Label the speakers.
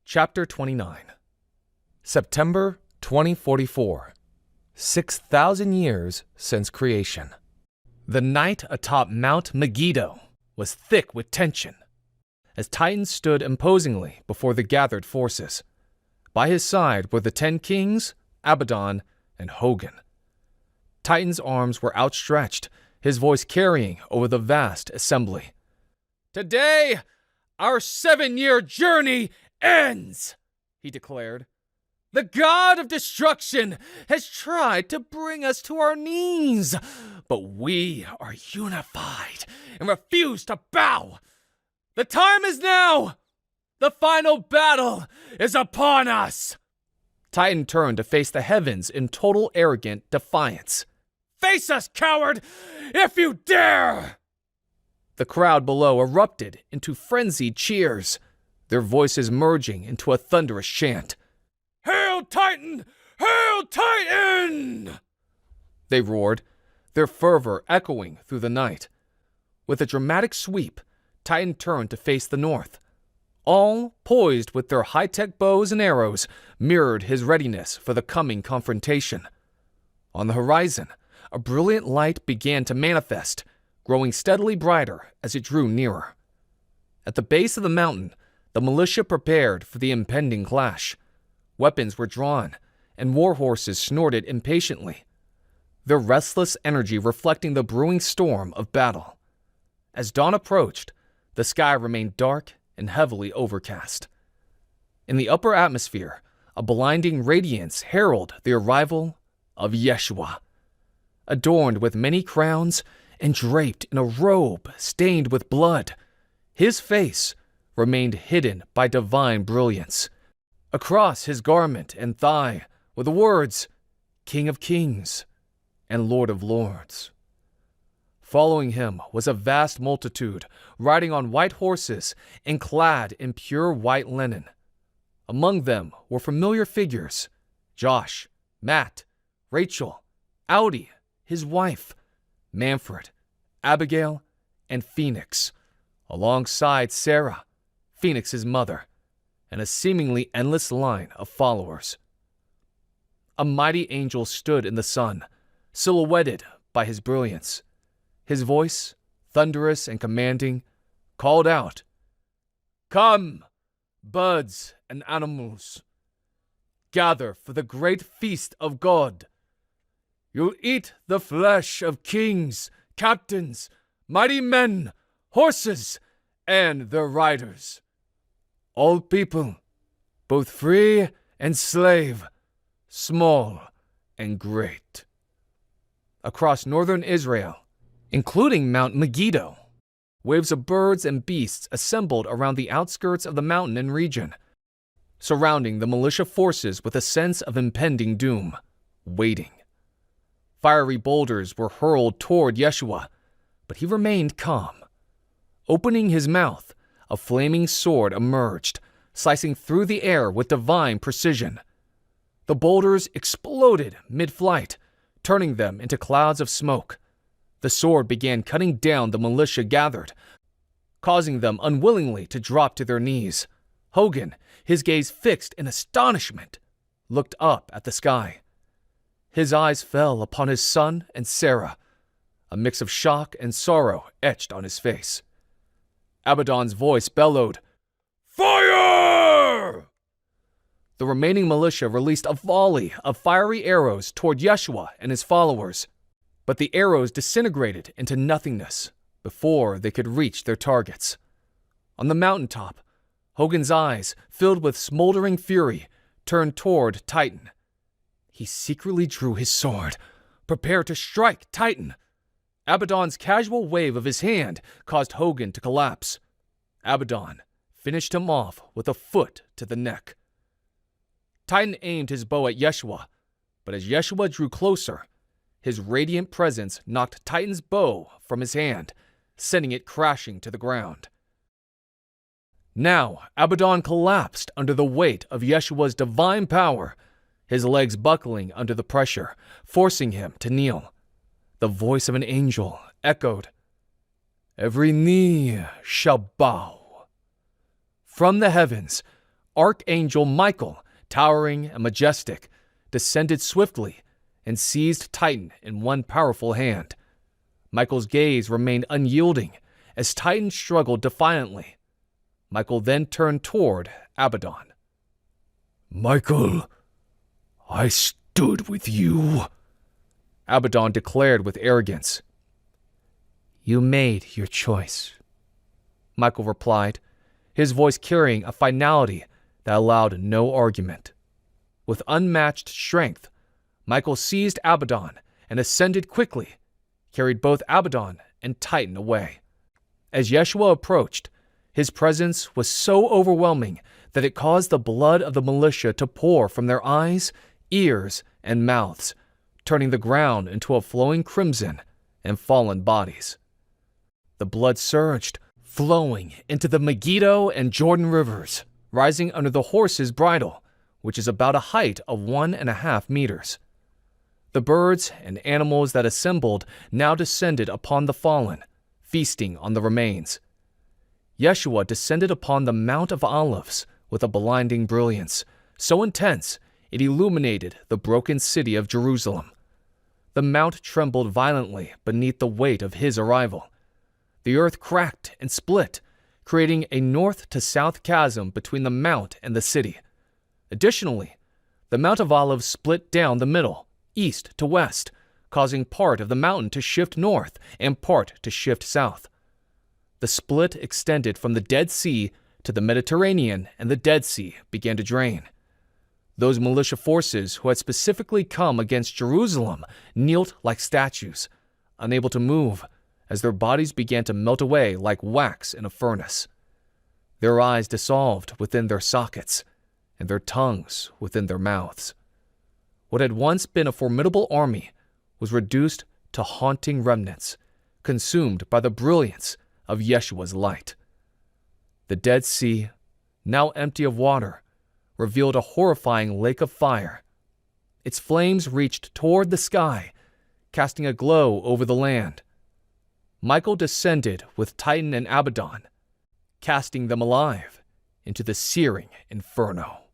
Speaker 1: Chapter 29. September 2044. 6,000 years since creation. The night atop Mount Megiddo was thick with tension, as Titan stood imposingly before the gathered forces. By his side were the 10 kings, Abaddon, and Hogun. Titan's arms were outstretched, his voice carrying over the vast assembly. "Today, our 7-year journey ends," he declared. "The god of destruction has tried to bring us to our knees, but we are unified and refuse to bow. The time is now. The final battle is upon us." Titan turned to face the heavens in total arrogant defiance. "Face us, coward, if you dare!" The crowd below erupted into frenzied cheers, their voices merging into a thunderous chant. "Hail Titan! Hail Titan!" they roared, their fervor echoing through the night. With a dramatic sweep, Titan turned to face the north. All, poised with their high-tech bows and arrows, mirrored his readiness for the coming confrontation. On the horizon, a brilliant light began to manifest, growing steadily brighter as it drew nearer. At the base of the mountain, the militia prepared for the impending clash. Weapons were drawn, and war horses snorted impatiently, their restless energy reflecting the brewing storm of battle. As dawn approached, the sky remained dark and heavily overcast. In the upper atmosphere, a blinding radiance heralded the arrival of Yeshua. Adorned with many crowns and draped in a robe stained with blood, his face remained hidden by divine brilliance. Across his garment and thigh were the words, "King of Kings and Lord of Lords." Following him was a vast multitude, riding on white horses and clad in pure white linen. Among them were familiar figures: Josh, Matt, Rachel, Audi, his wife, Manfred, Abigail, and Phoenix, alongside Sarah, Phoenix's mother, and a seemingly endless line of followers. A mighty angel stood in the sun, silhouetted by his brilliance. His voice, thunderous and commanding, called out, "Come, birds and animals, gather for the great feast of God. You'll eat the flesh of kings, captains, mighty men, horses, and their riders. All people, both free and slave, small and great." Across northern Israel, including Mount Megiddo, waves of birds and beasts assembled around the outskirts of the mountain and region, surrounding the militia forces with a sense of impending doom, waiting. Fiery boulders were hurled toward Yeshua, but he remained calm. Opening his mouth, a flaming sword emerged, slicing through the air with divine precision. The boulders exploded mid-flight, turning them into clouds of smoke. The sword began cutting down the militia gathered, causing them unwillingly to drop to their knees. Hogun, his gaze fixed in astonishment, looked up at the sky. His eyes fell upon his son and Sarah, a mix of shock and sorrow etched on his face. Abaddon's voice bellowed, "Fire!" The remaining militia released a volley of fiery arrows toward Yeshua and his followers, but the arrows disintegrated into nothingness before they could reach their targets. On the mountaintop, Hogun's eyes, filled with smoldering fury, turned toward Titan. He secretly drew his sword, prepared to strike Titan. Abaddon's casual wave of his hand caused Hogun to collapse. Abaddon finished him off with a foot to the neck. Titan aimed his bow at Yeshua, but as Yeshua drew closer, his radiant presence knocked Titan's bow from his hand, sending it crashing to the ground. Now, Abaddon collapsed under the weight of Yeshua's divine power, his legs buckling under the pressure, forcing him to kneel. The voice of an angel echoed, "Every knee shall bow." From the heavens, Archangel Michael, towering and majestic, descended swiftly and seized Titan in one powerful hand. Michael's gaze remained unyielding as Titan struggled defiantly. Michael then turned toward Abaddon.
Speaker 2: "Michael, I stood with you,"
Speaker 1: Abaddon declared with arrogance.
Speaker 3: "You made your choice,"
Speaker 1: Michael replied, his voice carrying a finality that allowed no argument. With unmatched strength, Michael seized Abaddon and ascended quickly, carried both Abaddon and Titan away. As Yeshua approached, his presence was so overwhelming that it caused the blood of the militia to pour from their eyes, ears, and mouths, turning the ground into a flowing crimson and fallen bodies. The blood surged, flowing into the Megiddo and Jordan rivers, rising under the horse's bridle, which is about a height of 1.5 meters. The birds and animals that assembled now descended upon the fallen, feasting on the remains. Yeshua descended upon the Mount of Olives with a blinding brilliance, so intense it illuminated the broken city of Jerusalem. The mount trembled violently beneath the weight of his arrival. The earth cracked and split, creating a north to south chasm between the mount and the city. Additionally, the Mount of Olives split down the middle, east to west, causing part of the mountain to shift north and part to shift south. The split extended from the Dead Sea to the Mediterranean, and the Dead Sea began to drain. Those militia forces who had specifically come against Jerusalem knelt like statues, unable to move, as their bodies began to melt away like wax in a furnace. Their eyes dissolved within their sockets, and their tongues within their mouths. What had once been a formidable army was reduced to haunting remnants, consumed by the brilliance of Yeshua's light. The Dead Sea, now empty of water, revealed a horrifying lake of fire. Its flames reached toward the sky, casting a glow over the land. Michael descended with Titan and Abaddon, casting them alive into the searing inferno.